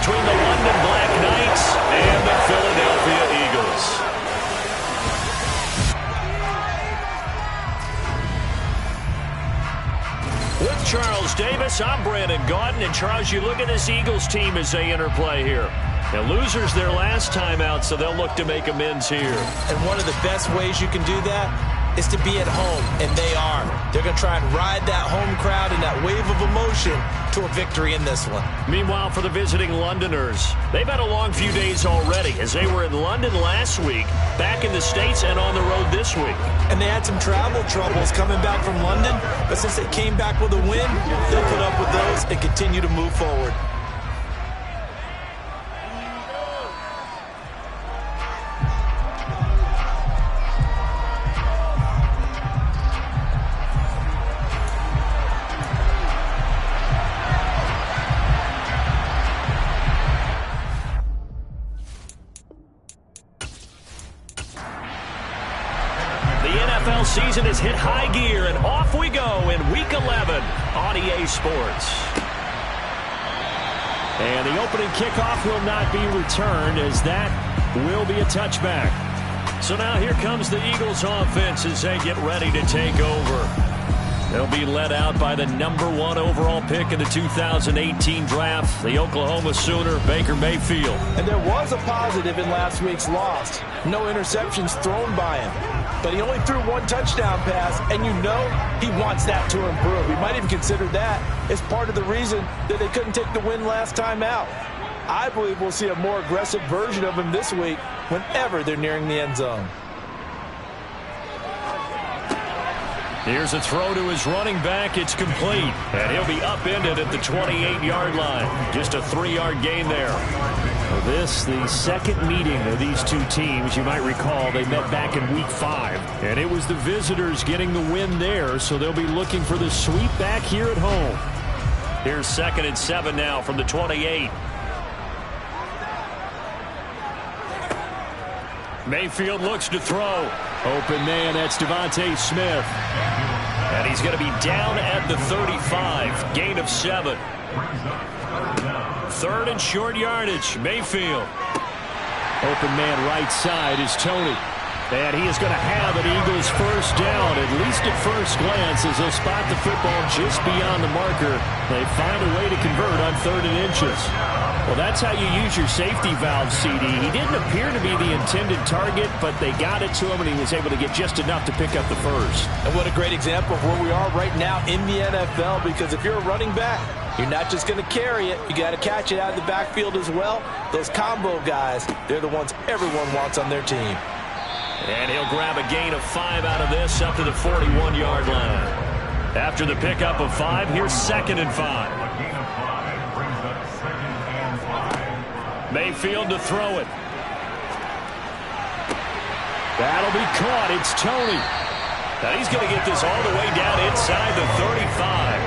between the London BlackKnights and the Philadelphia Eagles. With Charles Davis, I'm Brandon Gaudin. And Charles, you look at this Eagles team as they interplay here. The losers their last time out, so they'll look to make amends here. And one of the best ways you can do that is to be at home, and they are. They're going to try and ride that home crowd and that wave of emotion to a victory in this one. Meanwhile, for the visiting Londoners, they've had a long few days already as they were in London last week, back in the States, and on the road this week. And they had some travel troubles coming back from London, but since they came back with a win, they'll put up with those and continue to move forward. Season has hit high gear, and off we go in Week 11 on EA Sports. And the opening kickoff will not be returned, as that will be a touchback. So now here comes the Eagles offense as they get ready to take over. They'll be led out by the #1 overall pick in the 2018 draft, the Oklahoma Sooner, Baker Mayfield. And there was a positive in last week's loss. No interceptions thrown by him. But he only threw one touchdown pass, and you know he wants that to improve. He might even consider that as part of the reason that they couldn't take the win last time out. I believe we'll see a more aggressive version of him this week whenever they're nearing the end zone. Here's a throw to his running back. It's complete. And he'll be upended at the 28-yard line. Just a 3-yard gain there. Well, this, the second meeting of these two teams. You might recall they met back in Week 5. And it was the visitors getting the win there, so they'll be looking for the sweep back here at home. Here's 2nd and 7 now from the 28. Mayfield looks to throw. Open man, that's Devontae Smith. And he's going to be down at the 35. Gain of 7. 3rd and short yardage. Mayfield. Open man right side is Tony. And he is going to have an Eagles first down, at least at first glance, as they'll spot the football just beyond the marker. They find a way to convert on 3rd and inches. Well, that's how you use your safety valve, CD. He didn't appear to be the intended target, but they got it to him, and he was able to get just enough to pick up the first. And what a great example of where we are right now in the NFL, because if you're a running back, you're not just going to carry it. You got to catch it out of the backfield as well. Those combo guys, they're the ones everyone wants on their team. And he'll grab a gain of 5 out of this up to the 41-yard line. After the pickup of 5, here's 2nd and 5. Mayfield to throw it. That'll be caught. It's Tony. Now he's going to get this all the way down inside the 35.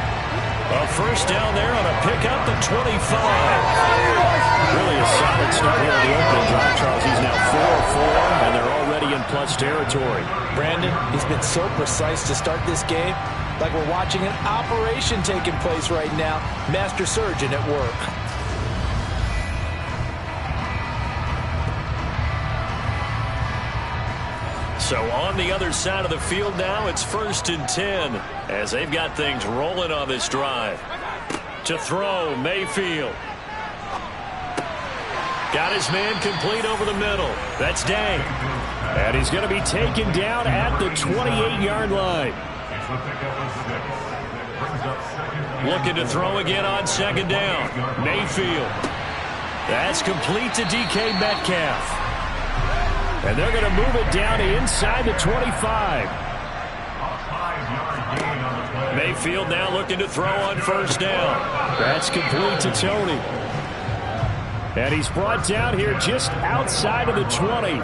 A first down there on a pickup at 25. Really a solid start here on the opening drive, Charles. He's now 4-4, and they're already in plus territory. Brandon, he's been so precise to start this game, like we're watching an operation taking place right now. Master surgeon at work. So on the other side of the field now, it's 1st and 10 as they've got things rolling on this drive. To throw, Mayfield. Got his man complete over the middle. That's Dang. And he's going to be taken down at the 28-yard line. Looking to throw again on 2nd down. Mayfield. That's complete to DK Metcalf. And they're going to move it down inside the 25. Mayfield now looking to throw on 1st down. That's complete to Tony. And he's brought down here just outside of the 20.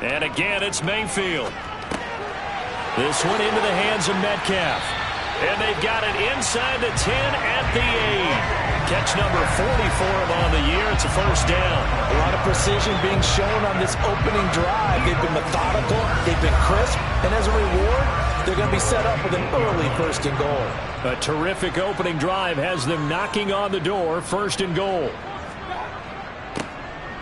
And again, it's Mayfield. This one into the hands of Metcalf. And they've got it inside the 10 at the 8. Catch number 40 for him on the year. It's a first down. A lot of precision being shown on this opening drive. They've been methodical. They've been crisp. And as a reward, they're going to be set up with an early 1st and goal. A terrific opening drive has them knocking on the door, 1st and goal.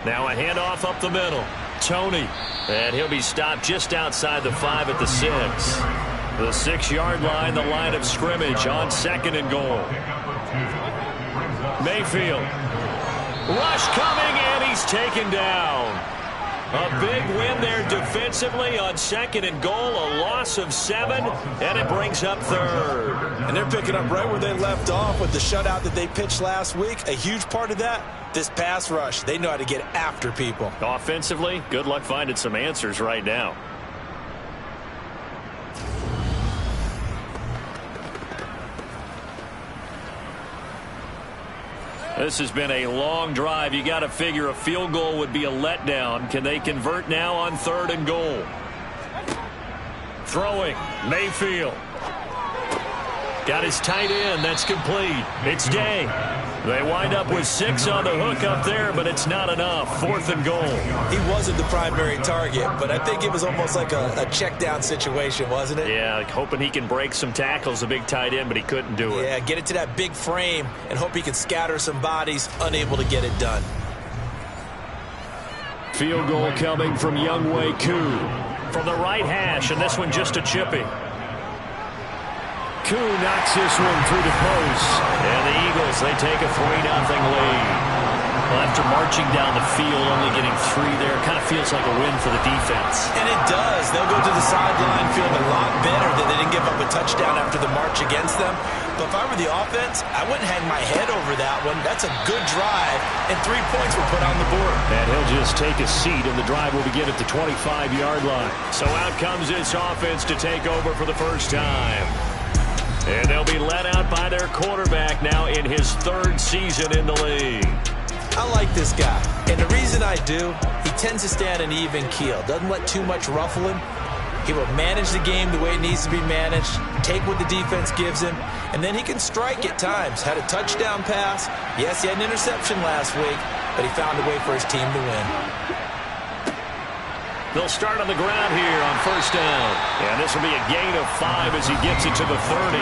Now a handoff up the middle. Tony. And he'll be stopped just outside the 5 at the 6. The 6-yard line, the line of scrimmage on 2nd and goal. Mayfield. Rush coming, and he's taken down. A big win there defensively on 2nd and goal. A loss of 7, and it brings up 3rd. And they're picking up right where they left off with the shutout that they pitched last week. A huge part of that, this pass rush. They know how to get after people. Offensively, good luck finding some answers right now. This has been a long drive. You got to figure a field goal would be a letdown. Can they convert now on 3rd and goal? Throwing, Mayfield. Got his tight end. That's complete. It's Day. They wind up with 6 on the hook up there, but it's not enough. 4th and goal. He wasn't the primary target, but I think it was almost like a check down situation, wasn't it? Yeah, like hoping he can break some tackles, a big tight end, but he couldn't do it. Yeah, get it to that big frame and hope he can scatter some bodies, unable to get it done. Field goal coming from Younghoe Koo from the right hash, and this one just a chippy. Koo knocks this one through the post. And the Eagles, they take a 3-0 lead. Well, after marching down the field, only getting 3 there, kind of feels like a win for the defense. And it does. They'll go to the sideline feeling a lot better that they didn't give up a touchdown after the march against them. But if I were the offense, I wouldn't hang my head over that one. That's a good drive, and 3 points were put on the board. And he'll just take a seat, and the drive will begin at the 25-yard line. So out comes this offense to take over for the first time. And they'll be let out by their quarterback now in his 3rd season in the league. I like this guy, and the reason I do, he tends to stay on an even keel. Doesn't let too much ruffle him. He will manage the game the way it needs to be managed, take what the defense gives him, and then he can strike at times. Had a touchdown pass. Yes, he had an interception last week, but he found a way for his team to win. They'll start on the ground here on 1st down. And this will be a gain of 5 as he gets it to the 30.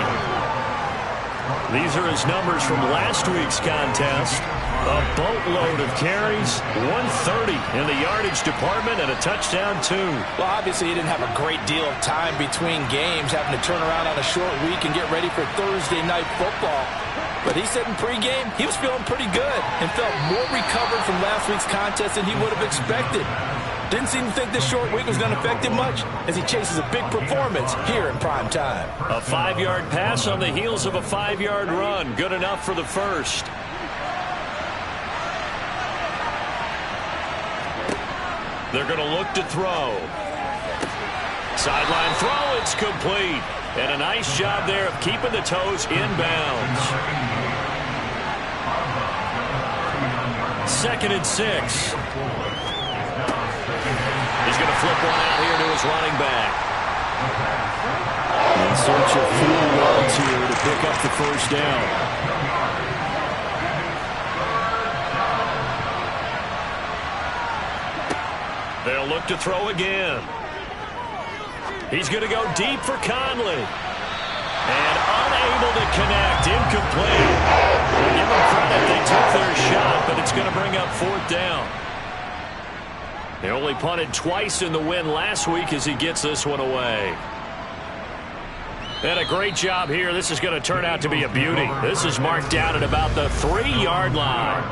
These are his numbers from last week's contest. A boatload of carries, 130 in the yardage department, and a touchdown, 2. Well, obviously he didn't have a great deal of time between games, having to turn around on a short week and get ready for Thursday night football. But he said in pregame he was feeling pretty good and felt more recovered from last week's contest than he would have expected. Didn't seem to think this short week was going to affect him much as he chases a big performance here in prime time. A 5-yard pass on the heels of a 5-yard run. Good enough for the first. They're going to look to throw. Sideline throw, it's complete. And a nice job there of keeping the toes inbounds. 2nd and 6. He's going to flip one out here to his running back. In search of 4 yards here to pick up the 1st down. They'll look to throw again. He's going to go deep for Conley. And unable to connect. Incomplete. We'll give them credit. They took their shot, but it's going to bring up 4th down. They only punted twice in the win last week as he gets this one away. And a great job here. This is going to turn out to be a beauty. This is marked down at about the 3-yard line.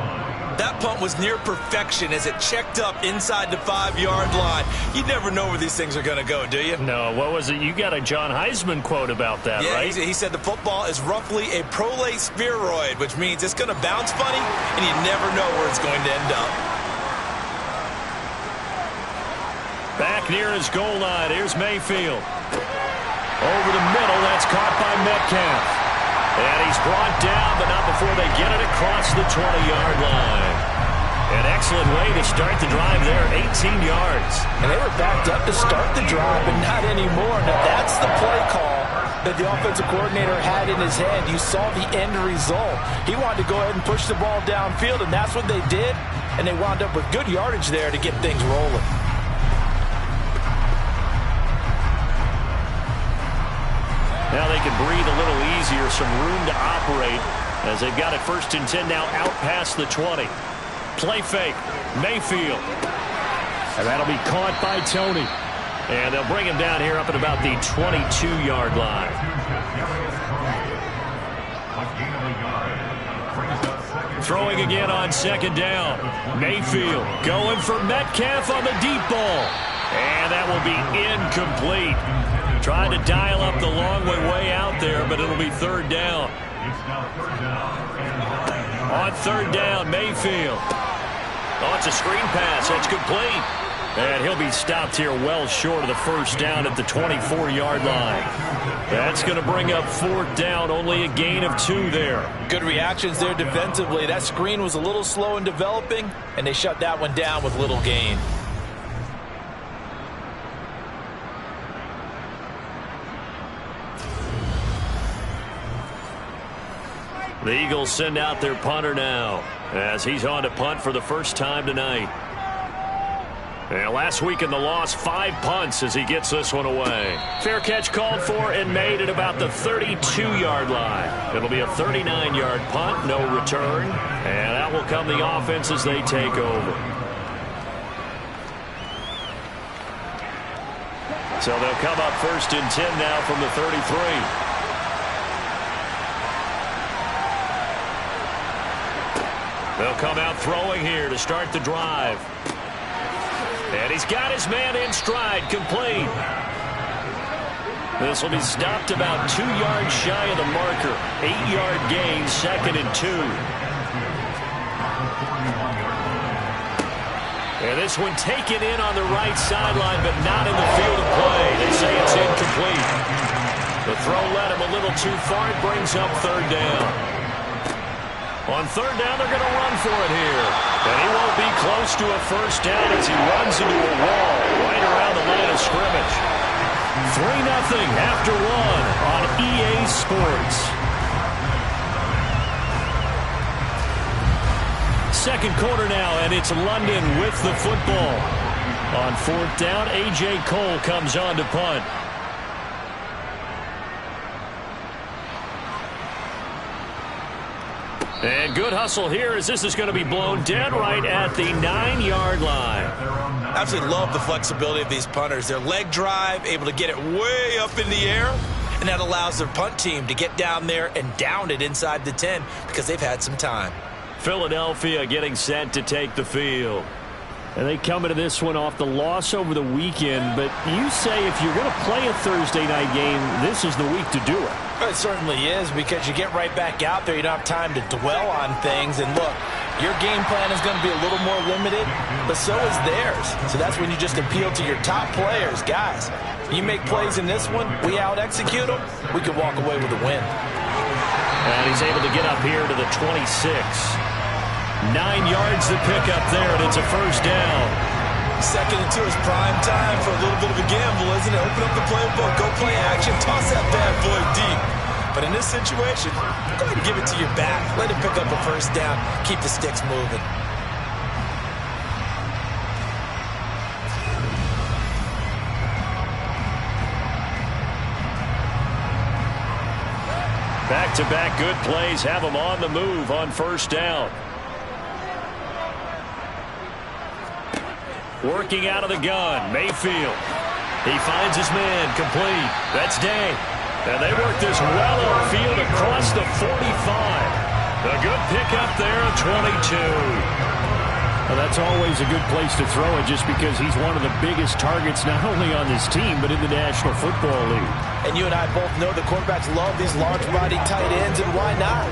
That punt was near perfection as it checked up inside the 5-yard line. You never know where these things are going to go, do you? No, what was it? You got a John Heisman quote about that, yeah, right? He said the football is roughly a prolate spheroid, which means it's going to bounce funny, and you never know where it's going to end up. Back near his goal line, here's Mayfield. Over the middle, that's caught by Metcalf. And he's brought down, but not before they get it across the 20-yard line. An excellent way to start the drive there, 18 yards. And they were backed up to start the drive, but not anymore. Now, that's the play call that the offensive coordinator had in his head. You saw the end result. He wanted to go ahead and push the ball downfield, and that's what they did. And they wound up with good yardage there to get things rolling. Now they can breathe a little easier, some room to operate as they've got it 1st and 10 now out past the 20. Play fake, Mayfield. And that'll be caught by Tony. And they'll bring him down here up at about the 22-yard line. Throwing again on 2nd down. Mayfield going for Metcalf on the deep ball. And that will be incomplete. Trying to dial up the long way out there, but it'll be 3rd down. On 3rd down, Mayfield. Oh, it's a screen pass. That's complete. And he'll be stopped here well short of the 1st down at the 24-yard line. That's going to bring up 4th down, only a gain of 2 there. Good reactions there defensively. That screen was a little slow in developing, and they shut that one down with little gain. The Eagles send out their punter now as he's on to punt for the first time tonight. And last week in the loss, 5 punts as he gets this one away. Fair catch called for and made at about the 32-yard line. It'll be a 39-yard punt, no return. And out will come the offense as they take over. So they'll come up 1st and 10 now from the 33. They'll come out throwing here to start the drive. And he's got his man in stride, complete. This will be stopped about 2 yards shy of the marker. 8-yard gain, 2nd and 2. And this one taken in on the right sideline, but not in the field of play. They say it's incomplete. The throw led him a little too far. It brings up 3rd down. On 3rd down, they're going to run for it here. And he won't be close to a 1st down as he runs into a wall right around the line of scrimmage. 3-0 after 1 on EA Sports. 2nd quarter now, and it's London with the football. On 4th down, A.J. Cole comes on to punt. And good hustle here as this is going to be blown dead right at the 9-yard line. Absolutely love the flexibility of these punters. Their leg drive, able to get it way up in the air, and that allows their punt team to get down there and down it inside the 10 because they've had some time. Philadelphia getting set to take the field. And they come into this one off the loss over the weekend, but you say if you're going to play a Thursday night game, this is the week to do it. It certainly is, because you get right back out there. You don't have time to dwell on things. And look, your game plan is going to be a little more limited, but so is theirs. So that's when you just appeal to your top players. Guys, you make plays in this one, we out-execute them, we can walk away with a win. And he's able to get up here to the 26. 9 yards to pick up there, and it's a 1st down. 2nd and 2 is prime time for a little bit of a gamble, isn't it? Open up the playbook, go play action, toss that bad boy deep. But in this situation, go ahead and give it to your back. Let him pick up a 1st down, keep the sticks moving. Back-to-back good plays have him on the move on 1st down. Working out of the gun, Mayfield. He finds his man, complete. That's Day. And they work this well upfield across the 45. A good pickup there at 22. Well, that's always a good place to throw it just because he's one of the biggest targets not only on this team but in the National Football League. And you and I both know the quarterbacks love these large-body tight ends, and why not?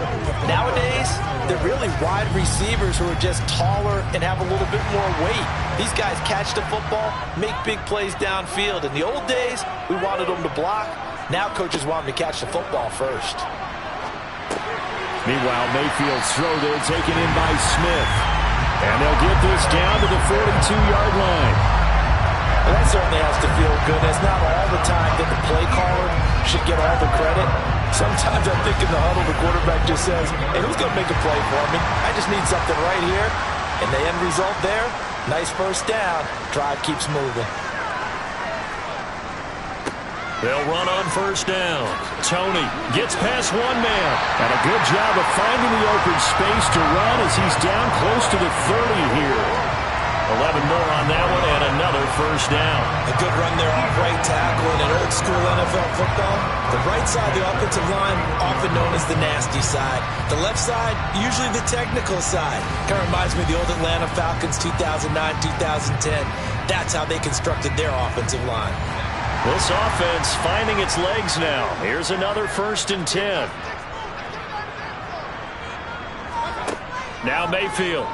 Nowadays, they're really wide receivers who are just taller and have a little bit more weight. These guys catch the football, make big plays downfield. In the old days, we wanted them to block. Now coaches want them to catch the football first. Meanwhile, Mayfield's throw there taken in by Smith. And they'll get this down to the 42-yard line. Well, that certainly has to feel good. It's not all the time that the play caller should get all the credit. Sometimes I think in the huddle, the quarterback just says, hey, who's going to make a play for me? I just need something right here. And the end result there, nice 1st down. Drive keeps moving. They'll run on first down. Tony gets past one man. And a good job of finding the open space to run as he's down close to the 30 here. 11 more on that one and another first down. A good run there off right tackle in an old school NFL football. The right side of the offensive line, often known as the nasty side. The left side, usually the technical side. Kind of reminds me of the old Atlanta Falcons 2009, 2010. That's how they constructed their offensive line. This offense finding its legs now. Here's another 1st and 10. Now Mayfield.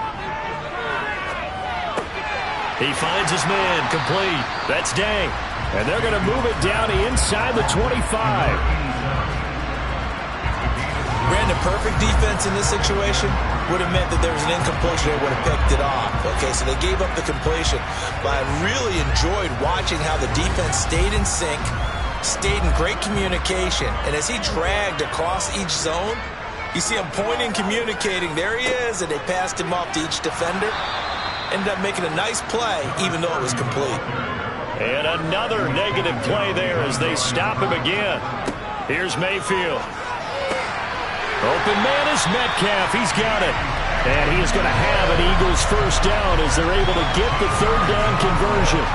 He finds his man, complete. That's Day. And they're going to move it down inside the 25. Brandon, perfect defense in this situation would have meant that there was an incompletion. They would have picked it off. Okay, so they gave up the completion. But I really enjoyed watching how the defense stayed in sync, stayed in great communication. And as he dragged across each zone, you see him pointing, communicating. There he is, and they passed him off to each defender. Ended up making a nice play, even though it was complete. And another negative play there as they stop him again. Here's Mayfield. Open man is Metcalf. He's got it. And he is going to have an Eagles first down as they're able to get the 3rd down conversion.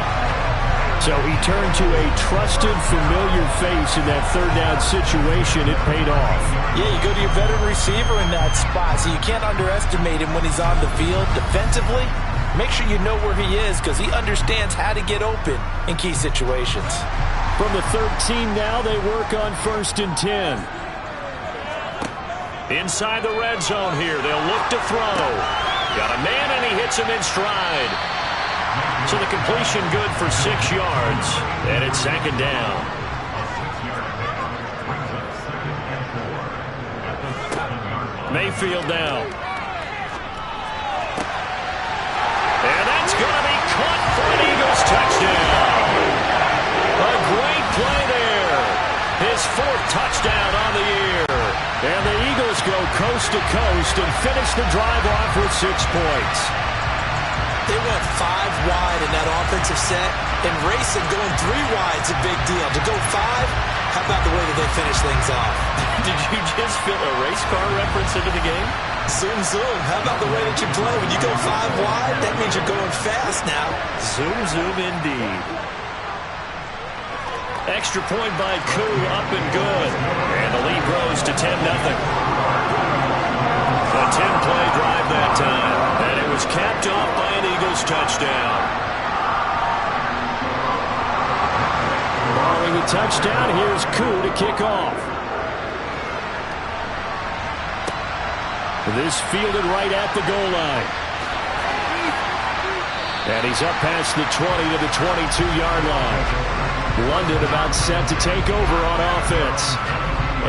So he turned to a trusted, familiar face in that 3rd down situation. It paid off. Yeah, you go to your veteran receiver in that spot, so you can't underestimate him when he's on the field defensively. Make sure you know where he is because he understands how to get open in key situations. From the 13 now, they work on 1st and 10. Inside the red zone here, they'll look to throw. Got a man, and he hits him in stride. So the completion good for 6 yards, and it's 2nd down. Mayfield now. And that's going to be caught for an Eagles touchdown. A great play there. His 4th touchdown on the year. And the Eagles go coast to coast and finish the drive off with 6 points. They went 5 wide in that offensive set, and racing going 3 wide is a big deal. To go 5, how about the way that they finish things off? Did you just fit a race car reference into the game? Zoom, zoom. How about the way that you play? When you go 5 wide, that means you're going fast now. Zoom, zoom indeed. Extra point by Koo, up and good. And the lead grows to 10-0. A 10-play drive that time. And it was capped off by an Eagles touchdown. Following the touchdown, here's Koo to kick off. This fielded right at the goal line. And he's up past the 20 to the 22-yard line. London about set to take over on offense.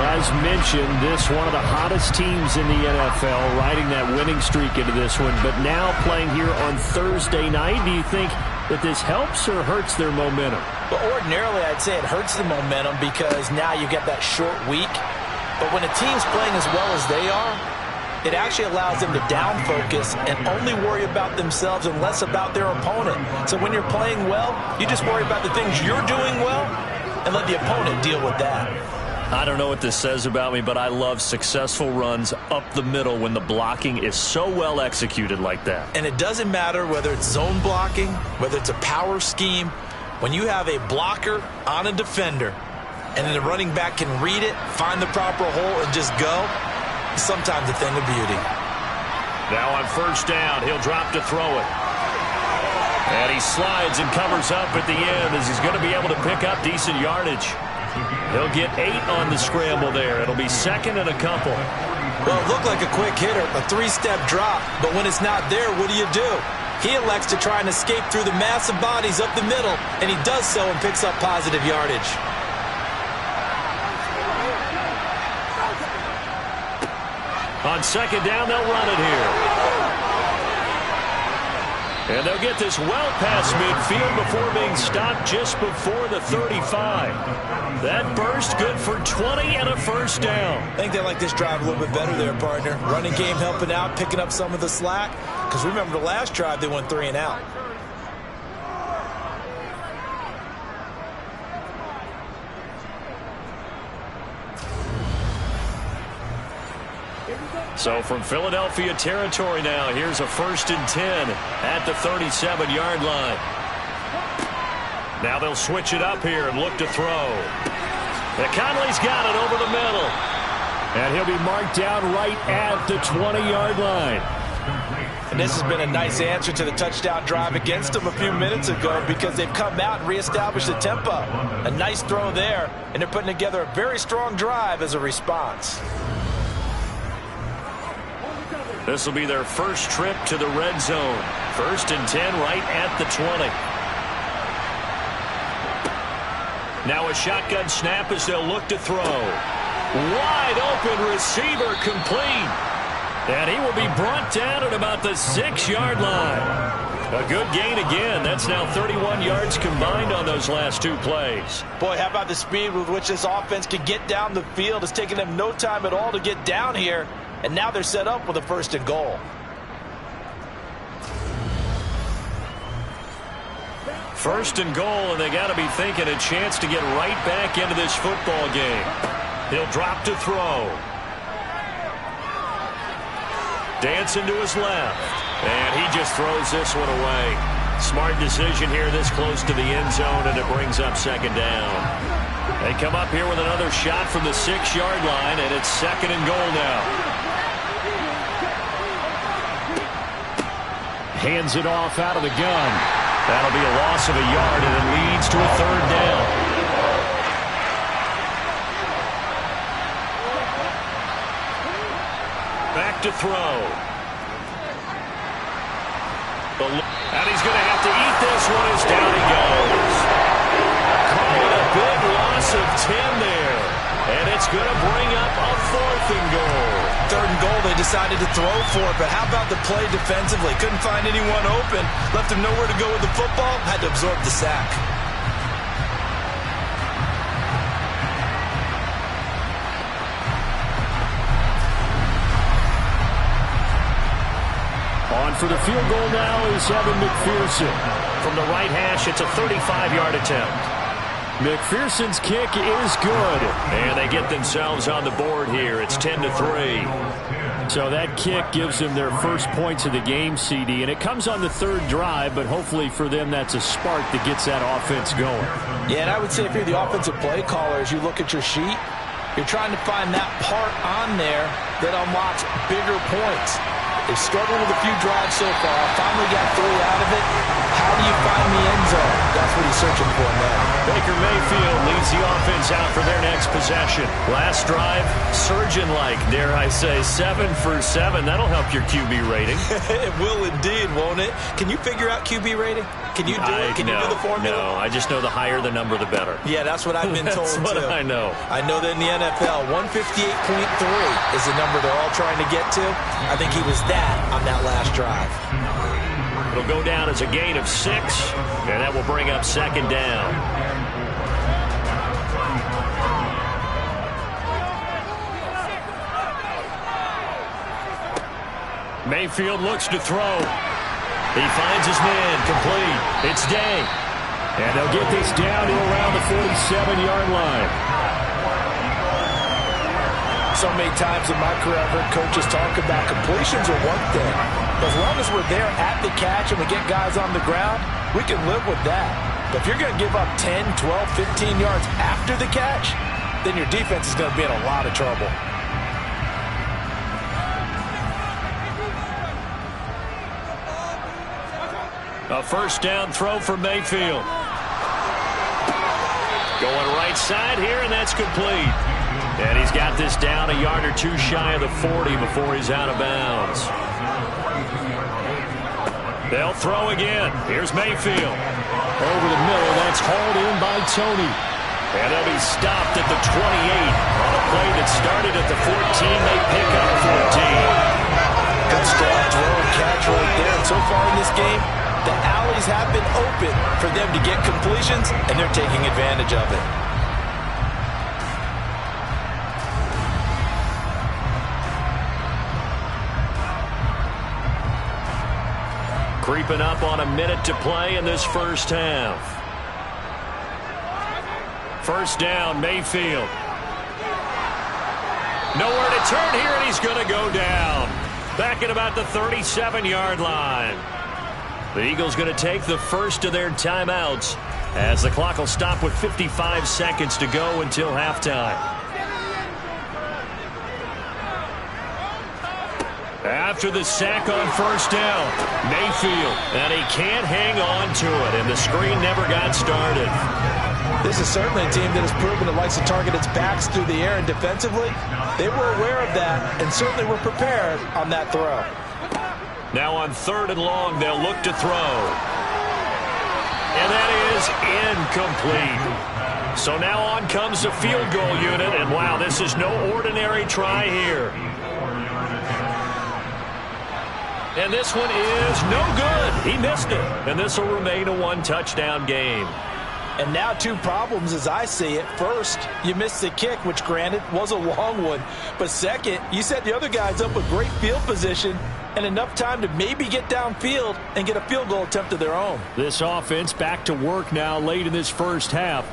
As mentioned, this one of the hottest teams in the NFL, riding that winning streak into this one, but now playing here on Thursday night. Do you think that this helps or hurts their momentum? Well, ordinarily, I'd say it hurts the momentum because now you get that short week. But when a team's playing as well as they are, it actually allows them to down focus and only worry about themselves and less about their opponent. So when you're playing well, you just worry about the things you're doing well and let the opponent deal with that. I don't know what this says about me, but I love successful runs up the middle when the blocking is so well executed like that. And it doesn't matter whether it's zone blocking, whether it's a power scheme. When you have a blocker on a defender and then the running back can read it, find the proper hole, and just go, sometimes a thing of beauty. Now on 1st down, he'll drop to throw it. And he slides and covers up at the end as he's going to be able to pick up decent yardage. He'll get 8 on the scramble there. It'll be 2nd and a couple. Well, it looked like a quick hitter, a 3-step drop. But when it's not there, what do? He elects to try and escape through the massive bodies up the middle, and he does so and picks up positive yardage. On 2nd down, they'll run it here. And they'll get this well past midfield before being stopped just before the 35. That burst good for 20 and a 1st down. I think they like this drive a little bit better there, partner. Running game helping out, picking up some of the slack. Because remember the last drive, they went 3 and out. So from Philadelphia territory now, here's a 1st and 10 at the 37-yard line. Now they'll switch it up here and look to throw. And Conley's got it over the middle. And he'll be marked down right at the 20-yard line. And this has been a nice answer to the touchdown drive against them a few minutes ago because they've come out and reestablished the tempo. A nice throw there, and they're putting together a very strong drive as a response. This will be their first trip to the red zone. 1st and 10 right at the 20. Now a shotgun snap as they'll look to throw. Wide open receiver complete. And he will be brought down at about the 6-yard line. A good gain again. That's now 31 yards combined on those last 2 plays. Boy, how about the speed with which this offense can get down the field? It's taken them no time at all to get down here. And now they're set up with a 1st and goal. First and goal, and they got to be thinking a chance to get right back into this football game. He'll drop to throw. Dancing to his left. And he just throws this one away. Smart decision here this close to the end zone, and it brings up 2nd down. They come up here with another shot from the 6-yard line, and it's 2nd and goal now. Hands it off out of the gun. That'll be a loss of a yard, and it leads to a 3rd down. Back to throw. And he's going to have to eat this one as down he goes. Calling a big loss of 10 there. And it's going to bring up a 4th and goal. 3rd and goal, they decided to throw for it, but how about the play defensively? Couldn't find anyone open, left him nowhere to go with the football, had to absorb the sack. On for the field goal now is Evan McPherson. From the right hash, it's a 35-yard attempt. McPherson's kick is good. And they get themselves on the board here. It's 10-3. So that kick gives them their first points of the game, CD. And it comes on the 3rd drive, but hopefully for them that's a spark that gets that offense going. Yeah, and I would say if you're the offensive play caller, as you look at your sheet, you're trying to find that part on there that unlocks bigger points. They've struggled with a few drives so far. Finally got 3 out of it. How do you find the end zone? That's what he's searching for now. Baker Mayfield leads the offense out for their next possession. Last drive, surgeon-like, dare I say, 7 for 7. That'll help your QB rating. It will indeed, won't it? Can you figure out QB rating? Can you do it? Can you do the formula? No, I just know the higher the number, the better. Yeah, that's what I've been told, That's what I know. I know that in the NFL, 158.3 is the number they're all trying to get to. I think he was that on that last drive. It'll go down as a gain of 6, and that will bring up 2nd down. Mayfield looks to throw. He finds his man, complete. It's Day. And they'll get this down to around the 47-yard line. So many times in my career I've heard coaches talk about completions are one thing. But as long as we're there at the catch and we get guys on the ground, we can live with that. But if you're going to give up 10, 12, 15 yards after the catch, then your defense is going to be in a lot of trouble. A 1st down throw for Mayfield. Going right side here, and that's complete. And he's got this down a yard or 2 shy of the 40 before he's out of bounds. They'll throw again. Here's Mayfield. Over the middle, that's hauled in by Tony. And they'll be stopped at the 28 on a play that started at the 14. They pick up 14. Good strong throw and catch right there. And so far in this game, the alleys have been open for them to get completions, and they're taking advantage of it. Creeping up on a minute to play in this first half. 1st down, Mayfield. Nowhere to turn here, and he's going to go down. Back at about the 37-yard line. The Eagles going to take the first of their timeouts as the clock will stop with 55 seconds to go until halftime. After the sack on first down, Mayfield, and he can't hang on to it, and the screen never got started. This is certainly a team that has proven it likes to target its backs through the air, and defensively, they were aware of that and certainly were prepared on that throw. Now on 3rd and long, they'll look to throw. And that is incomplete. So now on comes the field goal unit, and wow, this is no ordinary try here. And this one is no good. He missed it. And this will remain a one-touchdown game. And now 2 problems as I see it. First, you missed the kick, which granted was a long one. But second, you set the other guys up with great field position and enough time to maybe get downfield and get a field goal attempt of their own. This offense back to work now late in this first half.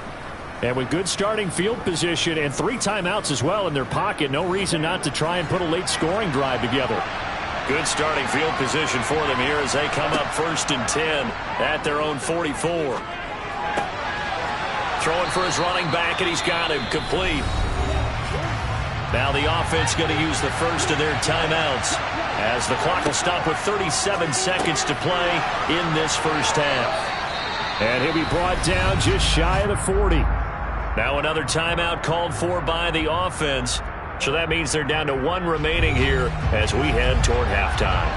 And with good starting field position and 3 timeouts as well in their pocket, no reason not to try and put a late scoring drive together. Good starting field position for them here as they come up 1st and 10 at their own 44. Throwing for his running back, and he's got him complete. Now the offense going to use the first of their timeouts as the clock will stop with 37 seconds to play in this first half. And he'll be brought down just shy of the 40. Now another timeout called for by the offense. So that means they're down to 1 remaining here as we head toward halftime.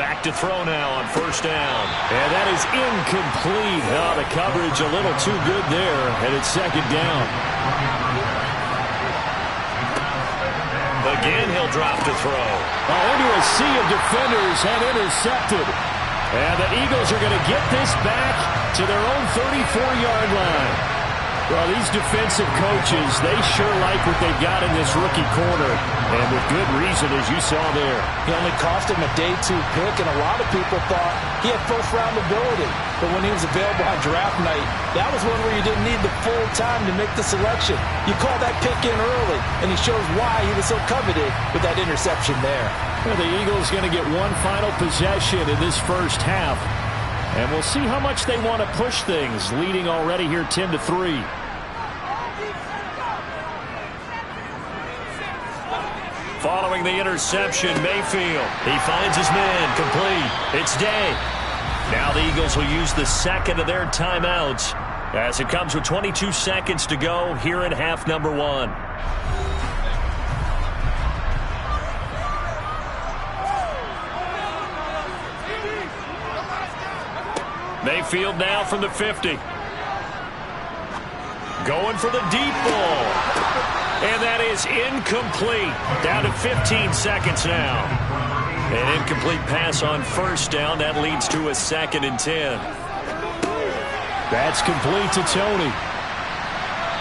Back to throw now on first down. And that is incomplete. Oh, the coverage a little too good there, and it's 2nd down. Again, he'll drop to throw. Into a sea of defenders and intercepted. And the Eagles are going to get this back to their own 34-yard line. Well, these defensive coaches, they sure like what they've got in this rookie corner. And with good reason, as you saw there. He only cost him a day 2 pick, and a lot of people thought he had first-round ability. But when he was available on draft night, that was one where you didn't need the full time to make the selection. You call that pick in early, and he shows why he was so coveted with that interception there. Well, the Eagles going to get one final possession in this first half. And we'll see how much they want to push things, leading already here 10-3. Following the interception, Mayfield. He finds his man complete. It's Day. Now the Eagles will use the second of their timeouts as it comes with 22 seconds to go here in half number 1. Mayfield now from the 50. Going for the deep ball. And that is incomplete. Down to 15 seconds now. An incomplete pass on first down. That leads to a 2nd and 10. That's complete to Tony.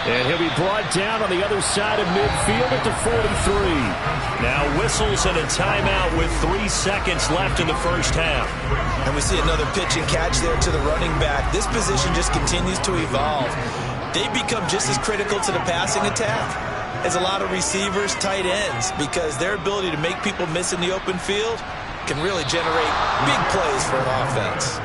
And he'll be brought down on the other side of midfield at the 43. Now whistles and a timeout with 3 seconds left in the first half. And we see another pitch and catch there to the running back. This position just continues to evolve. They become just as critical to the passing attack as a lot of receivers, tight ends, because their ability to make people miss in the open field can really generate big plays for an offense.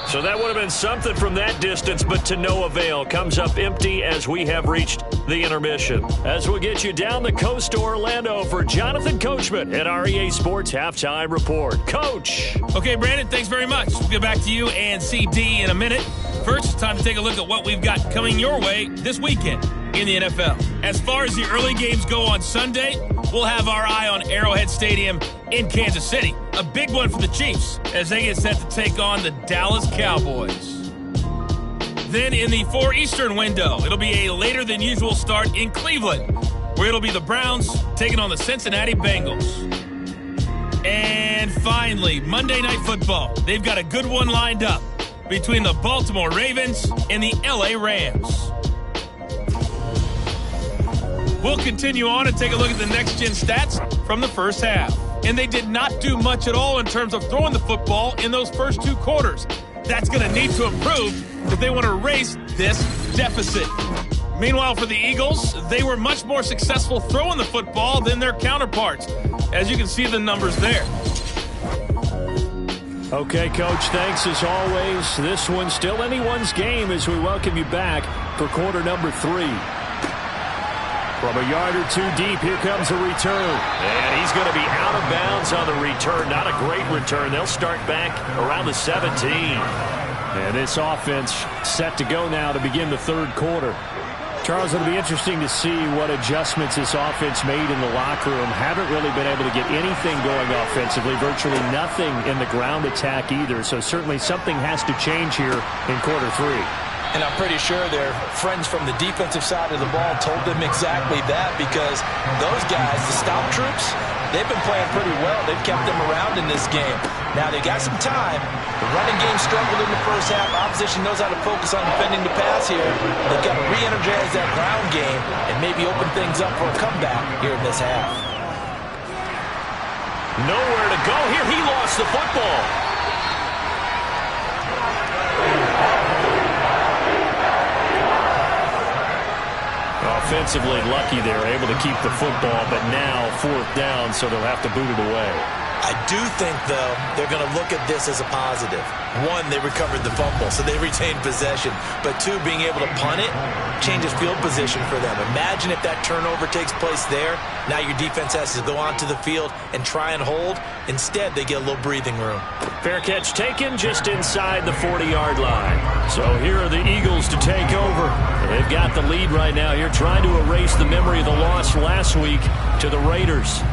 So that would have been something from that distance, but to no avail. Comes up empty as we have reached the intermission. As we'll get you down the coast to Orlando for Jonathan Coachman at REA Sports Halftime Report. Coach. Okay, Brandon, thanks very much. We'll get back to you and CD in a minute. First, it's time to take a look at what we've got coming your way this weekend in the NFL. As far as the early games go on Sunday, we'll have our eye on Arrowhead Stadium in Kansas City. A big one for the Chiefs as they get set to take on the Dallas Cowboys. Then in the 4 Eastern window, it'll be a later than usual start in Cleveland, where it'll be the Browns taking on the Cincinnati Bengals. And finally, Monday Night Football. They've got a good one lined up between the Baltimore Ravens and the LA Rams. We'll continue on and take a look at the next-gen stats from the first half. And they did not do much at all in terms of throwing the football in those first 2 quarters. that's going to need to improve if they want to erase this deficit. Meanwhile, for the Eagles, they were much more successful throwing the football than their counterparts, as you can see the numbers there. Okay, Coach, thanks as always. This one's still anyone's game as we welcome you back for quarter number 3. From a yard or two deep, here comes a return. And he's going to be out of bounds on the return. Not a great return. They'll start back around the 17. And this offense set to go now to begin the third quarter. Charles, it'll be interesting to see what adjustments this offense made in the locker room. Haven't really been able to get anything going offensively, virtually nothing in the ground attack either. So certainly something has to change here in quarter 3. And I'm pretty sure their friends from the defensive side of the ball told them exactly that, because those guys, the stop troops, they've been playing pretty well. They've kept them around in this game. Now, they got some time. The running game struggled in the first half. Opposition knows how to focus on defending the pass here. They've got to re-energize that ground game and maybe open things up for a comeback here in this half. Nowhere to go here. He lost the football. Offensively lucky they're able to keep the football, but now 4th down, so they'll have to boot it away. I do think, though, they're going to look at this as a positive. 1, they recovered the fumble, so they retained possession. But 2, being able to punt it changes field position for them. Imagine if that turnover takes place there. Now your defense has to go onto the field and try and hold. Instead, they get a little breathing room. Fair catch taken just inside the 40-yard line. So here are the Eagles to take over. They've got the lead right now here, trying to erase the memory of the loss last week to the Raiders.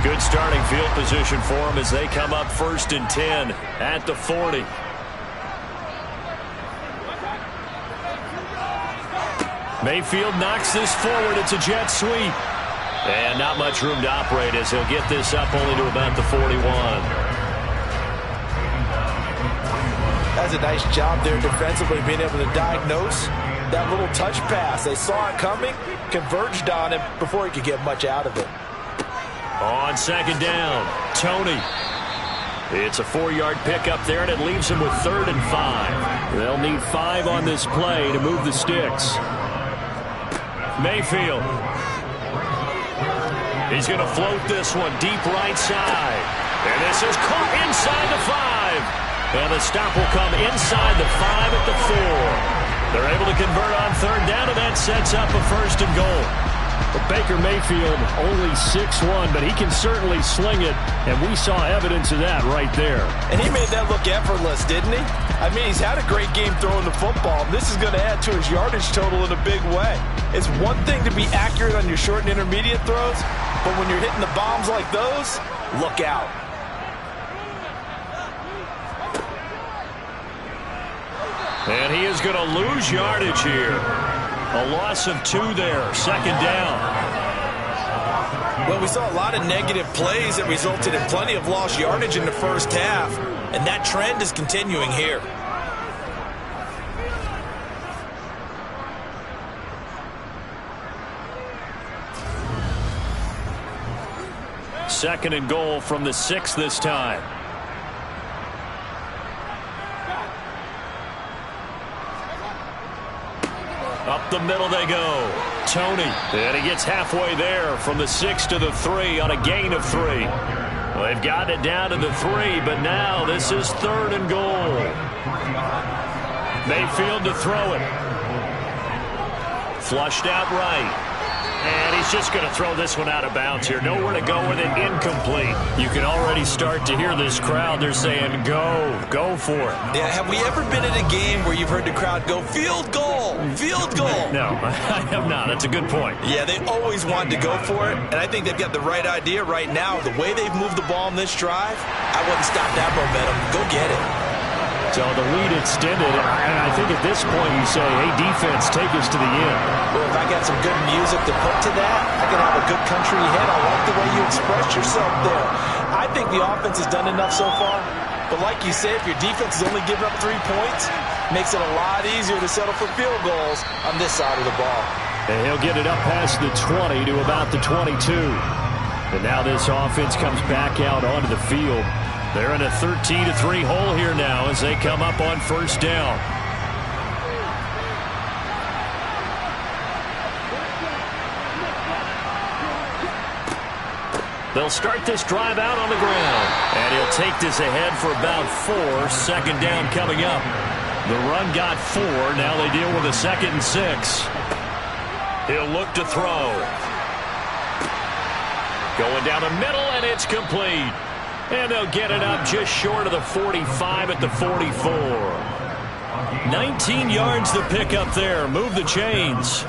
Good starting field position for them as they come up 1st and 10 at the 40. Mayfield knocks this forward. It's a jet sweep. And not much room to operate as he'll get this up only to about the 41. That's a nice job there defensively, being able to diagnose that little touch pass. They saw it coming, converged on him before he could get much out of it. On 2nd down, Tony. It's a 4-yard pickup there, and it leaves him with 3rd and 5. They'll need 5 on this play to move the sticks. Mayfield. He's going to float this one deep right side. And this is caught inside the 5. And the stop will come inside the 5 at the 4. They're able to convert on 3rd down, and that sets up a 1st and goal. But Baker Mayfield only 6'1", but he can certainly sling it, and we saw evidence of that right there. And he made that look effortless, didn't he? I mean, he's had a great game throwing the football. This is going to add to his yardage total in a big way. It's one thing to be accurate on your short and intermediate throws, but when you're hitting the bombs like those, look out. And he is going to lose yardage here. A loss of 2 there, 2nd down. Well, we saw a lot of negative plays that resulted in plenty of lost yardage in the first half, and that trend is continuing here. Second and goal from the 6 this time. Up the middle they go. Tony. And he gets halfway there from the 6 to the 3 on a gain of 3. Well, they've gotten it down to the 3, but now this is 3rd and goal. Mayfield to throw it. Flushed out right. And he's just going to throw this one out of bounds here. Nowhere to go with it. Incomplete. You can already start to hear this crowd. They're saying, go for it. Yeah, have we ever been in a game where you've heard the crowd go, field goal, field goal? No, I have not. That's a good point. Yeah, they always wanted to go for it, and I think they've got the right idea right now. The way they've moved the ball in this drive, I wouldn't stop that momentum. Go get it. So the lead extended, and I think at this point you say, hey, defense, take us to the end. Well, if I got some good music to put to that, I can have a good country hit. I like the way you expressed yourself there. I think the offense has done enough so far, but like you said, if your defense is only giving up 3 points, it makes it a lot easier to settle for field goals on this side of the ball. And he'll get it up past the 20 to about the 22. And now this offense comes back out onto the field. They're in a 13-3 hole here now as they come up on first down. They'll start this drive out on the ground. And he'll take this ahead for about 4. Second down coming up. The run got 4. Now they deal with a 2nd and 6. He'll look to throw. Going down the middle, and it's complete. And they'll get it up just short of the 45 at the 44. 19 yards to pick up there. Move the chains.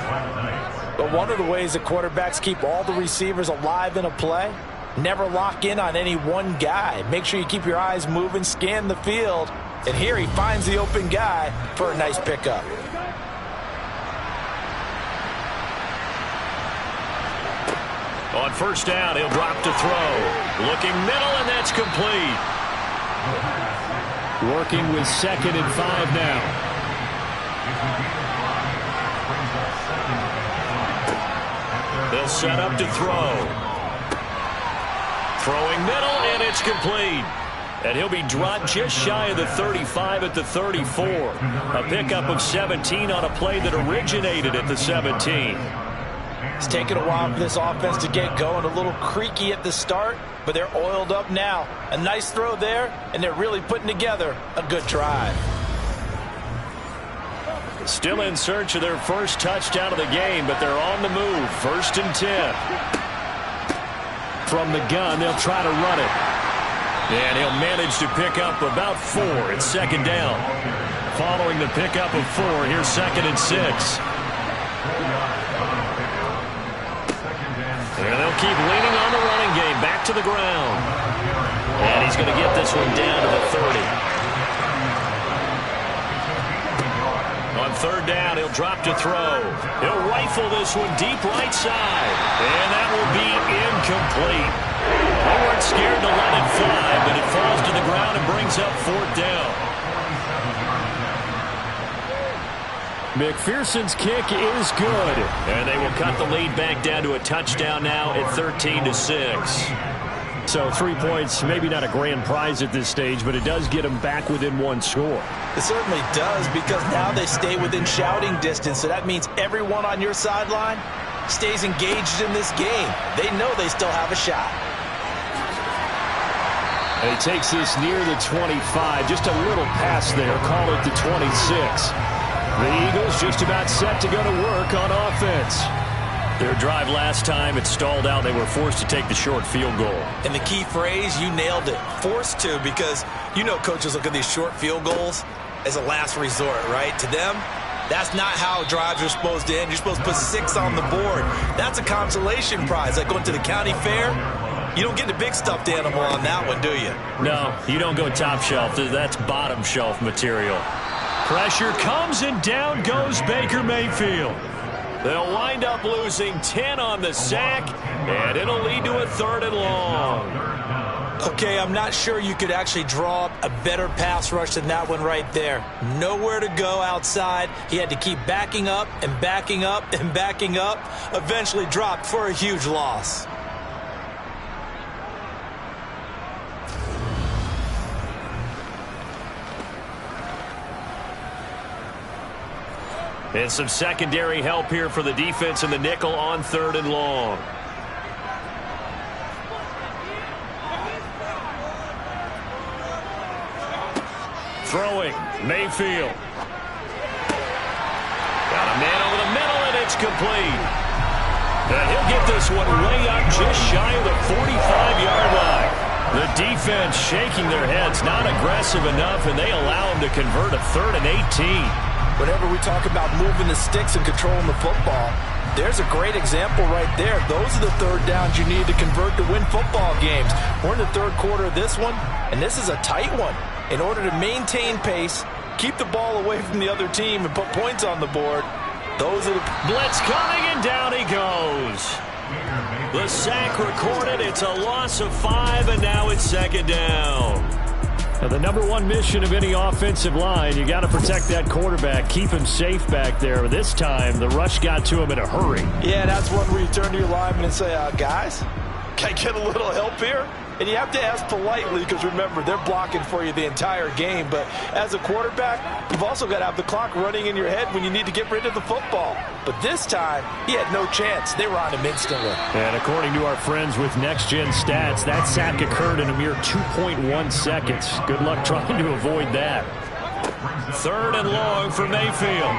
But one of the ways that quarterbacks keep all the receivers alive in a play, never lock in on any one guy. Make sure you keep your eyes moving, scan the field. And here he finds the open guy for a nice pickup. On first down, he'll drop to throw. Looking middle, and that's complete. Working with 2nd and 5 now. They'll set up to throw. Throwing middle, and it's complete. And he'll be dropped just shy of the 35 at the 34. A pickup of 17 on a play that originated at the 17. It's taken a while for this offense to get going. A little creaky at the start, but they're oiled up now. A nice throw there, and they're really putting together a good drive. Still in search of their first touchdown of the game, but they're on the move. 1st and 10. From the gun, they'll try to run it. And he'll manage to pick up about 4. It's 2nd down. Following the pickup of 4, here's 2nd and 6. And they'll keep leaning on the running game. Back to the ground. And he's going to get this one down to the 30. On 3rd down, he'll drop to throw. He'll rifle this one deep right side. And that will be incomplete. They weren't scared to let it fly, but it falls to the ground and brings up 4th down. McPherson's kick is good. And they will cut the lead back down to a touchdown now at 13-6. So 3 points, maybe not a grand prize at this stage, but it does get them back within 1 score. It certainly does, because now they stay within shouting distance. So that means everyone on your sideline stays engaged in this game. They know they still have a shot. And he takes this near the 25. Just a little pass there. Call it the 26. The Eagles just about set to go to work on offense. Their drive last time, it stalled out. They were forced to take the short field goal. And the key phrase, you nailed it. Forced to, because you know coaches look at these short field goals as a last resort, right? To them, that's not how drives are supposed to end. You're supposed to put 6 on the board. That's a consolation prize. Like going to the county fair, you don't get the big stuffed animal on that one, do you? No, you don't go top shelf. That's bottom shelf material. Pressure comes, and down goes Baker Mayfield. They'll wind up losing 10 on the sack, and it'll lead to a 3rd and long. Okay, I'm not sure you could actually draw up a better pass rush than that one right there. Nowhere to go outside. He had to keep backing up and backing up and backing up. Eventually dropped for a huge loss. And some secondary help here for the defense in the nickel on 3rd and long. Throwing, Mayfield. Got a man over the middle, and it's complete. And he'll get this one way up just shy of the 45-yard line. The defense shaking their heads, not aggressive enough, and they allow him to convert a 3rd and 18. Whenever we talk about moving the sticks and controlling the football, there's a great example right there. Those are the 3rd downs you need to convert to win football games. We're in the 3rd quarter of this one, and this is a tight one. In order to maintain pace, keep the ball away from the other team, and put points on the board, those are the... Blitz coming, and down he goes. The sack recorded. It's a loss of 5, and now it's 2nd down. Now, the number 1 mission of any offensive line, you got to protect that quarterback, keep him safe back there. This time, the rush got to him in a hurry. Yeah, that's one where you turn to your lineman and say, guys, can I get a little help here? And you have to ask politely because, remember, they're blocking for you the entire game. But as a quarterback, you've also got to have the clock running in your head when you need to get rid of the football. But this time, he had no chance. They were on him instantly. And according to our friends with Next Gen Stats, that sack occurred in a mere 2.1 seconds. Good luck trying to avoid that. 3rd and long for Mayfield.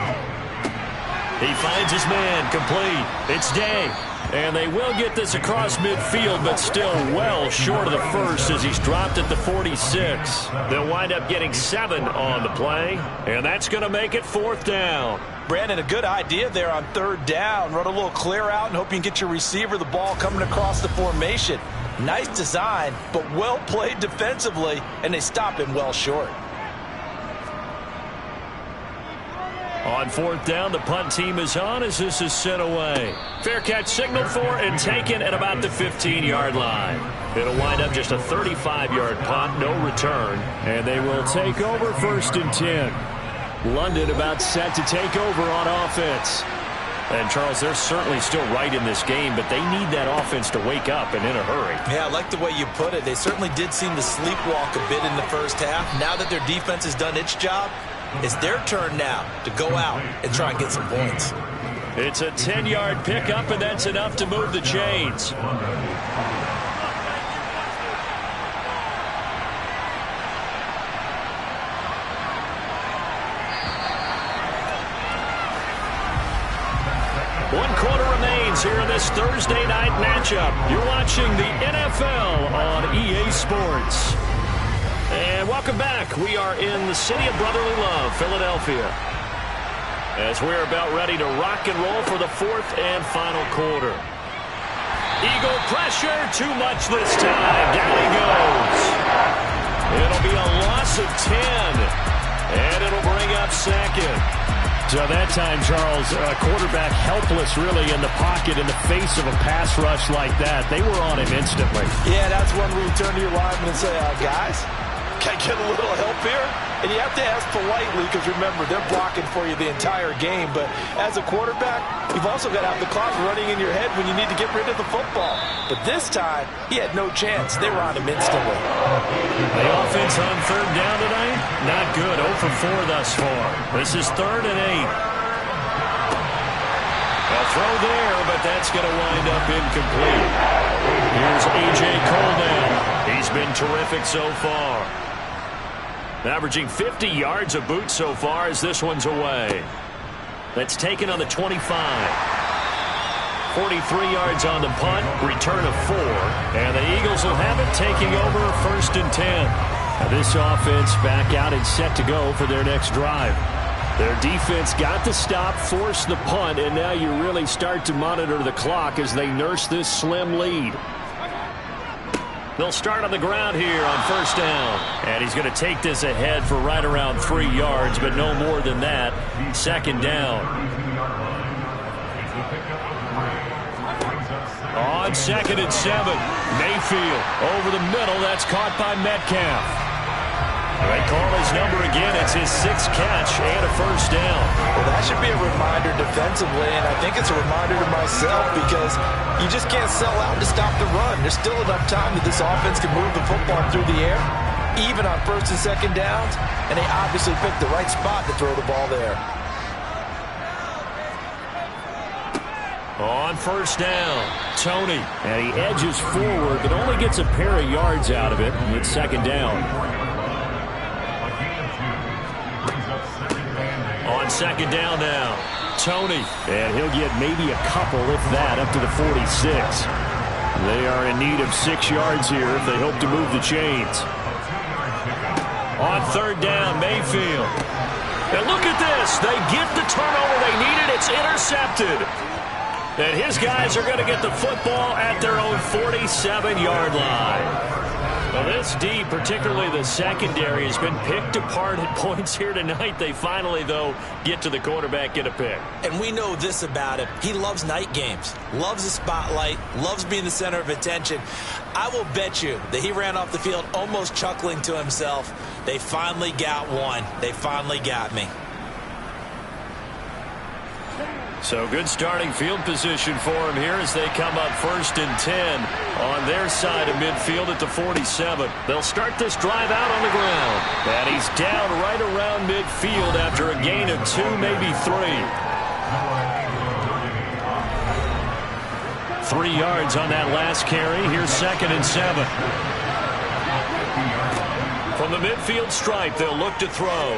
He finds his man, complete. It's Day. And they will get this across midfield, but still well short of the first as he's dropped at the 46. They'll wind up getting 7 on the play, and that's going to make it 4th down. Brandon, a good idea there on 3rd down. Run a little clear out and hope you can get your receiver the ball coming across the formation. Nice design, but well played defensively, and they stop him well short. On 4th down, the punt team is on as this is sent away. Fair catch signaled for and taken at about the 15-yard line. It'll wind up just a 35-yard punt, no return, and they will take over 1st and 10. London about set to take over on offense. And, Charles, they're certainly still right in this game, but they need that offense to wake up and in a hurry. Yeah, I like the way you put it. They certainly did seem to sleepwalk a bit in the first half. Now that their defense has done its job, it's their turn now to go out and try and get some points. It's a 10-yard pickup, and that's enough to move the chains. One quarter remains here in this Thursday night matchup. You're watching the NFL on EA Sports. And welcome back. We are in the city of brotherly love, Philadelphia, as we're about ready to rock and roll for the 4th and final quarter. Eagle pressure, too much this time. Down he goes. It'll be a loss of 10, and it'll bring up 2nd. So that time, Charles, a quarterback helpless really in the pocket in the face of a pass rush like that. They were on him instantly. Yeah, that's when we turn to your lineman and say, guys, can I get a little help here? And you have to ask politely because, remember, they're blocking for you the entire game. But as a quarterback, you've also got to have the clock running in your head when you need to get rid of the football. But this time, he had no chance. They were on him instantly. The offense on 3rd down tonight, not good. 0 for 4 thus far. This is 3rd and 8. A throw there, but that's going to wind up incomplete. Here's A.J. Cole now. He's been terrific so far. Averaging 50 yards a boot so far as this one's away. That's taken on the 25. 43 yards on the punt, return of 4. And the Eagles will have it taking over 1st and 10. Now this offense back out and set to go for their next drive. Their defense got the stop, forced the punt, and now you really start to monitor the clock as they nurse this slim lead. They'll start on the ground here on 1st down. And he's going to take this ahead for right around 3 yards, but no more than that. 2nd down. On 2nd and 7. Mayfield over the middle. That's caught by Metcalf. They call his number again. It's his 6th catch and a 1st down. Well, that should be a reminder defensively, and I think it's a reminder to myself because you just can't sell out to stop the run. There's still enough time that this offense can move the football through the air, even on 1st and 2nd downs, and they obviously picked the right spot to throw the ball there. On 1st down, Tony. And he edges forward, but only gets a pair of yards out of it with 2nd down. On 2nd down now, Tony. And he'll get maybe a couple, if that, up to the 46. They are in need of 6 yards here if they hope to move the chains. On 3rd down, Mayfield. And look at this. They get the turnover they needed. It's intercepted. And his guys are going to get the football at their own 47-yard line. Well, this D, particularly the secondary, has been picked apart at points here tonight. They finally, though, get to the quarterback, get a pick. And we know this about him. He loves night games, loves the spotlight, loves being the center of attention. I will bet you that he ran off the field almost chuckling to himself. They finally got one. They finally got me. So good starting field position for him here as they come up 1st and 10 on their side of midfield at the 47. They'll start this drive out on the ground. And he's down right around midfield after a gain of 2, maybe 3. 3 yards on that last carry. Here's 2nd and 7. From the midfield stripe, they'll look to throw.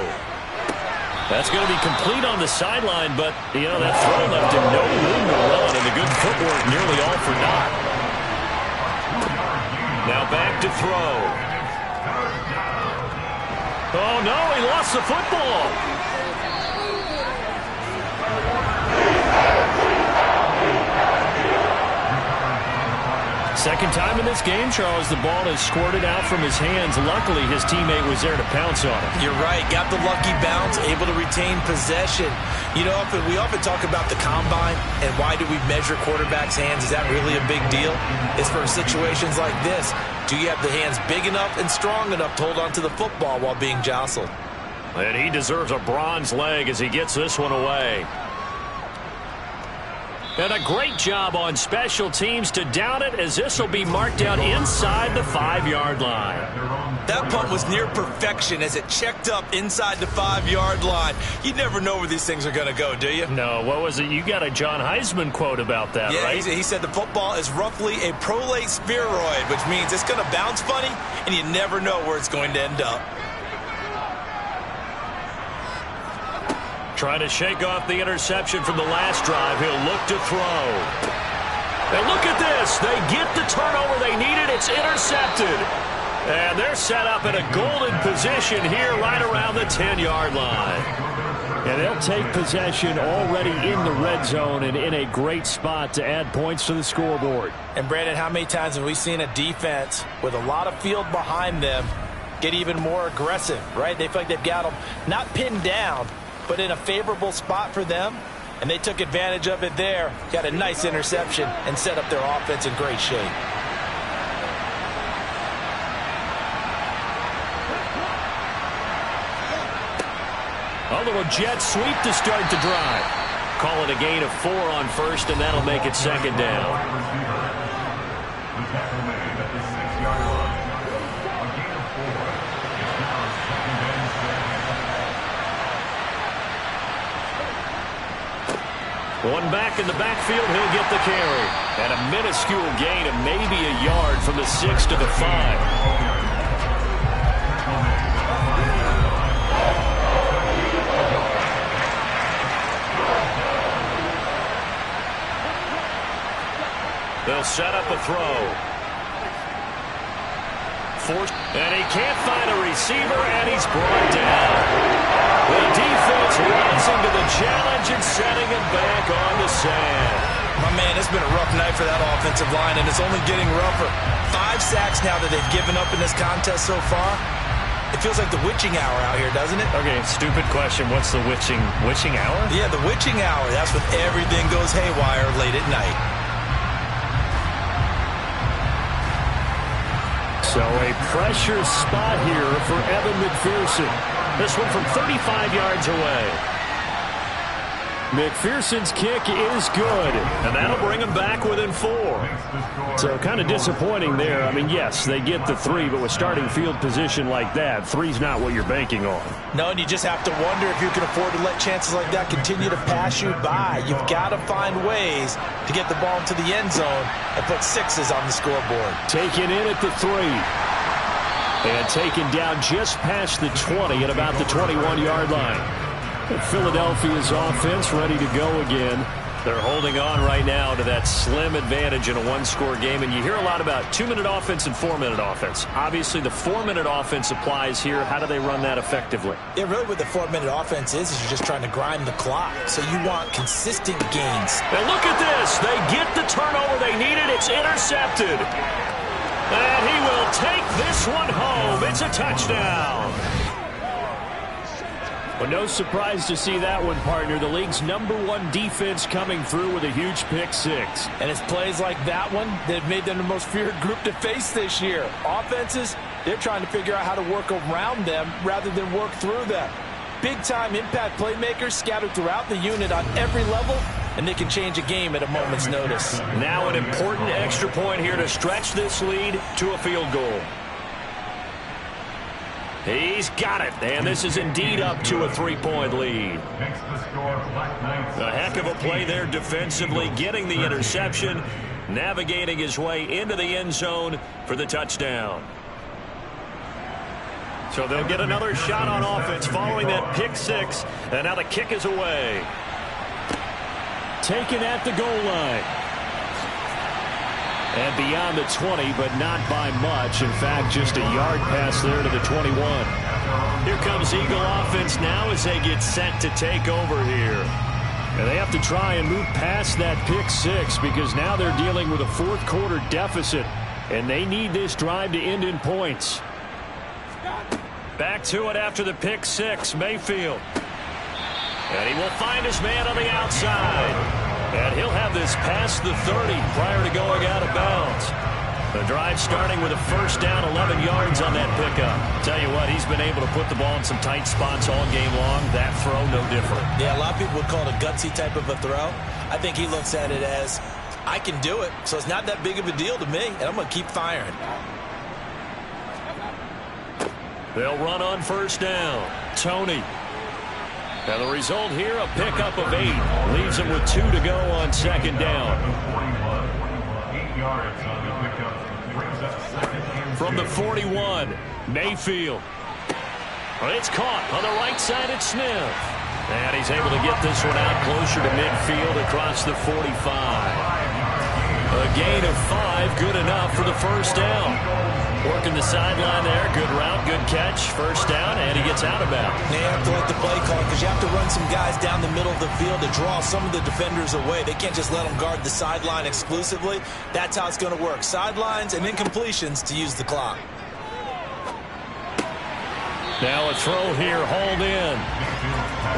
That's going to be complete on the sideline, but, you know, that throw left him no room to run, and the good footwork nearly all for naught. Now back to throw. Oh, no, he lost the football. Second time in this game, Charles, the ball has squirted out from his hands. Luckily, his teammate was there to pounce on it. You're right. Got the lucky bounce, able to retain possession. You know, we often talk about the combine and why do we measure quarterbacks' hands. Is that really a big deal? It's for situations like this. Do you have the hands big enough and strong enough to hold on to the football while being jostled? And he deserves a bronze leg as he gets this one away. And a great job on special teams to down it, as this will be marked down inside the 5-yard line. That punt was near perfection as it checked up inside the 5-yard line. You never know where these things are going to go, do you? No. What was it? You got a John Heisman quote about that, right? He said the football is roughly a prolate spheroid, which means it's going to bounce funny, and you never know where it's going to end up. Trying to shake off the interception from the last drive. He'll look to throw. And look at this. They get the turnover they needed. It's intercepted. And they're set up in a golden position here right around the 10-yard line. And they'll take possession already in the red zone and in a great spot to add points to the scoreboard. And, Brandon, how many times have we seen a defense with a lot of field behind them get even more aggressive, right? They feel like they've got them not pinned down, but in a favorable spot for them, and they took advantage of it there. Got a nice interception and set up their offense in great shape. A little jet sweep to start the drive. Call it a gain of 4 on first, and that'll make it 2nd down. One back in the backfield, he'll get the carry. And a minuscule gain of maybe a yard from the 6 to the 5. They'll set up a throw. And he can't find a receiver, and he's brought down. The defense rising to the challenge and setting him back on the sand. My man, it's been a rough night for that offensive line, and it's only getting rougher. 5 sacks now that they've given up in this contest so far. It feels like the witching hour out here, doesn't it? Okay, stupid question. What's the witching hour? Yeah, the witching hour. That's when everything goes haywire late at night. So a pressure spot here for Evan McPherson. This one from 35 yards away. McPherson's kick is good, and that'll bring him back within 4. So kind of disappointing there. I mean, yes, they get the 3, but with starting field position like that, 3's not what you're banking on. No, and you just have to wonder if you can afford to let chances like that continue to pass you by. You've got to find ways to get the ball into the end zone and put 6s on the scoreboard. Taken in at the 3. And taken down just past the 20 at about the 21-yard line. Philadelphia's offense ready to go again. They're holding on right now to that slim advantage in a one-score game. And you hear a lot about 2-minute offense and 4-minute offense. Obviously, the 4-minute offense applies here. How do they run that effectively? Yeah, really what the 4-minute offense is you're just trying to grind the clock. So you want consistent gains. And look at this. They get the turnover they needed. It's intercepted. And he will take this one home. It's a touchdown. Well, no surprise to see that one, partner. The league's #1 defense coming through with a huge pick 6. And it's plays like that one that have made them the most feared group to face this year. Offenses, they're trying to figure out how to work around them rather than work through them. Big-time impact playmakers scattered throughout the unit on every level, and they can change a game at a moment's notice. Now an important extra point here to stretch this lead to a field goal. He's got it, and this is indeed up to a 3-point lead. A heck of a play there defensively, getting the interception, navigating his way into the end zone for the touchdown. So they'll get another shot on offense following that pick six, and now the kick is away. Taken at the goal line. And beyond the 20, but not by much. In fact, just a yard pass there to the 21. Here comes Eagle offense now as they get set to take over here. And they have to try and move past that pick six because now they're dealing with a fourth quarter deficit. And they need this drive to end in points. Back to it after the pick six, Mayfield. And he will find his man on the outside. And he'll have this past the 30 prior to going out of bounds. The drive starting with a first down, 11 yards on that pickup. Tell you what, he's been able to put the ball in some tight spots all game long. That throw, no different. Yeah, a lot of people would call it a gutsy type of a throw. I think he looks at it as, I can do it, so it's not that big of a deal to me, and I'm going to keep firing. They'll run on first down. Tony. And the result here, a pickup of 8. Leaves him with 2 to go on second down. From the 41, Mayfield. It's caught on the right side at Smith. And he's able to get this one out closer to midfield across the 45. A gain of 5, good enough for the first down. Working the sideline there. Good route, good catch. First down, and he gets out of bounds. They have to like the play call because you have to run some guys down the middle of the field to draw some of the defenders away. They can't just let them guard the sideline exclusively. That's how it's going to work. Sidelines and incompletions to use the clock. Now a throw here, hauled in.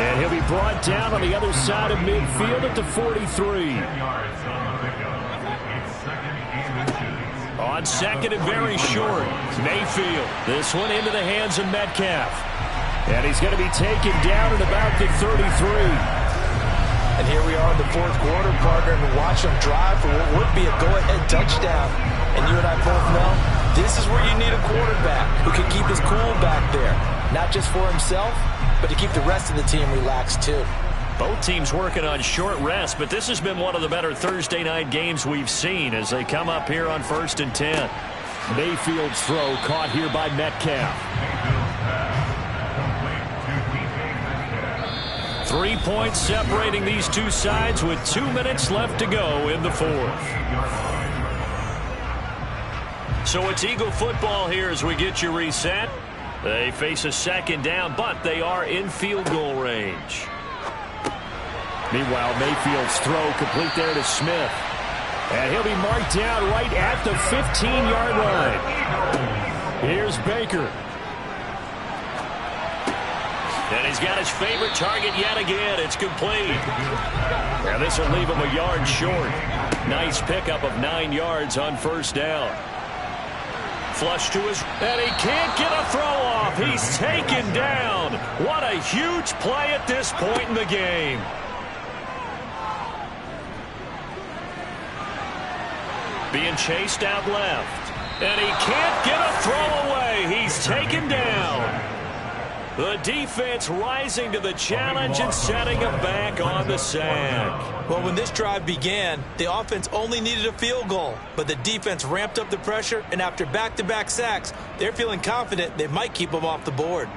And he'll be brought down on the other side of midfield at the 43. On second and very short, Mayfield. This one into the hands of Metcalf. And he's going to be taken down at about the 33. And here we are in the fourth quarter, partner, and watch them drive for what would be a go-ahead touchdown. And you and I both know this is where you need a quarterback who can keep his cool back there. Not just for himself, but to keep the rest of the team relaxed too. Both teams working on short rest, but this has been one of the better Thursday night games we've seen as they come up here on 1st and 10. Mayfield's throw caught here by Metcalf. 3 points separating these two sides with 2 minutes left to go in the fourth. So it's Eagle football here as we get you reset. They face a second down, but they are in field goal range. Meanwhile, Mayfield's throw complete there to Smith. And he'll be marked down right at the 15-yard line. Here's Baker. And he's got his favorite target yet again. It's complete. And this will leave him a yard short. Nice pickup of 9 yards on first down. Flush to his, and he can't get a throw off. He's taken down. What a huge play at this point in the game. Being chased out left. And he can't get a throw away. He's taken down. The defense rising to the challenge and setting him back on the sack. Well, when this drive began, the offense only needed a field goal. But the defense ramped up the pressure, and after back-to-back sacks, they're feeling confident they might keep them off the board.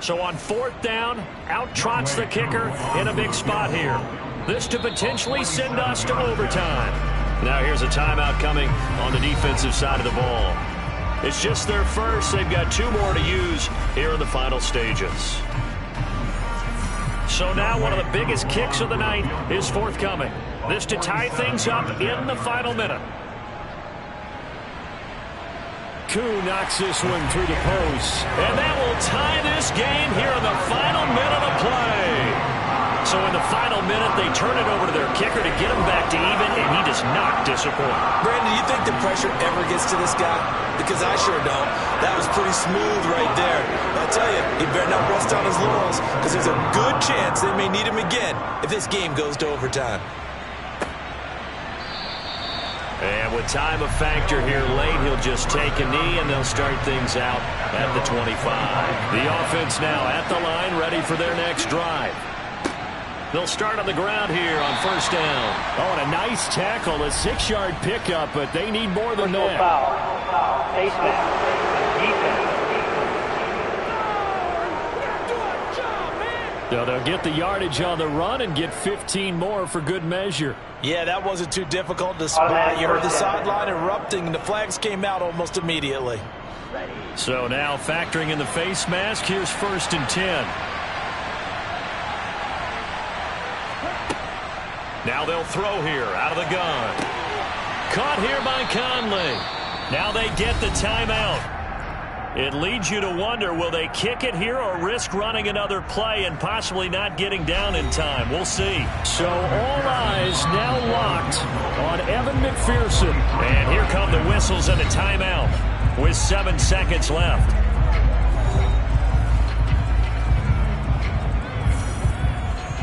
So on fourth down, out trots the kicker in a big spot here. This to potentially send us to overtime. Now here's a timeout coming on the defensive side of the ball. It's just their first. They've got 2 more to use here in the final stages. So now one of the biggest kicks of the night is forthcoming. This to tie things up in the final minute. Koo knocks this one through the post. And that will tie this game here in the final minute of play. So in the final minute, they turn it over to their kicker to get him back to even, and he does not disappoint. Brandon, do you think the pressure ever gets to this guy? Because I sure don't. That was pretty smooth right there. But I'll tell you, he better not rest on his laurels, because there's a good chance they may need him again if this game goes to overtime. And with time a factor here late, he'll just take a knee, and they'll start things out at the 25. The offense now at the line, ready for their next drive. They'll start on the ground here on first down. Oh, and a nice tackle, a 6-yard pickup, but they need more than that. Foul. Face mask. Defense. So they'll get the yardage on the run and get 15 more for good measure. Yeah, that wasn't too difficult to spot. You heard the sideline erupting, and the flags came out almost immediately. So now factoring in the face mask, here's first and 10. Now they'll throw here out of the gun. Caught here by Conley. Now they get the timeout. It leads you to wonder, will they kick it here or risk running another play and possibly not getting down in time? We'll see. So all eyes now locked on Evan McPherson. And here come the whistles and a timeout with 7 seconds left.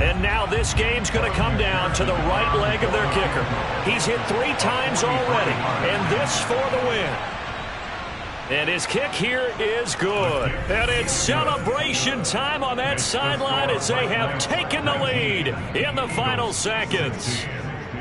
And now this game's going to come down to the right leg of their kicker. He's hit 3 times already, and this for the win. And his kick here is good. And it's celebration time on that sideline as they have taken the lead in the final seconds.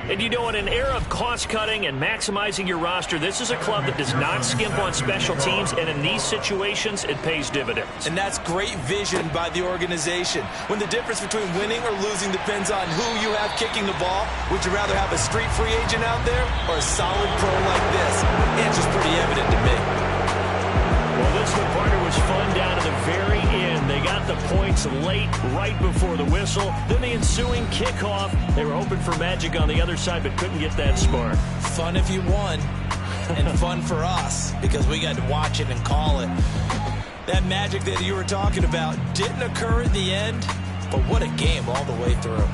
And you know, in an era of cost-cutting and maximizing your roster, this is a club that does not skimp on special teams, and in these situations, it pays dividends. And that's great vision by the organization. When the difference between winning or losing depends on who you have kicking the ball, would you rather have a street free agent out there or a solid pro like this? The answer's pretty evident to me. Well, this one, partner, was fun down to the very end. They got the points late, right before the whistle. Then the ensuing kickoff. They were hoping for magic on the other side, but couldn't get that spark. Fun if you won, and fun for us, because we got to watch it and call it. That magic that you were talking about didn't occur at the end, but what a game all the way through.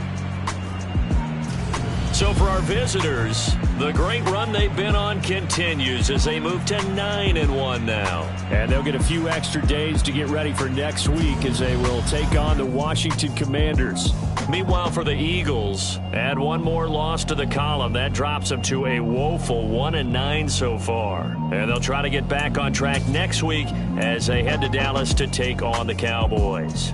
So for our visitors, the great run they've been on continues as they move to 9-1 now. And they'll get a few extra days to get ready for next week as they will take on the Washington Commanders. Meanwhile, for the Eagles, add one more loss to the column. That drops them to a woeful 1-9 so far. And they'll try to get back on track next week as they head to Dallas to take on the Cowboys.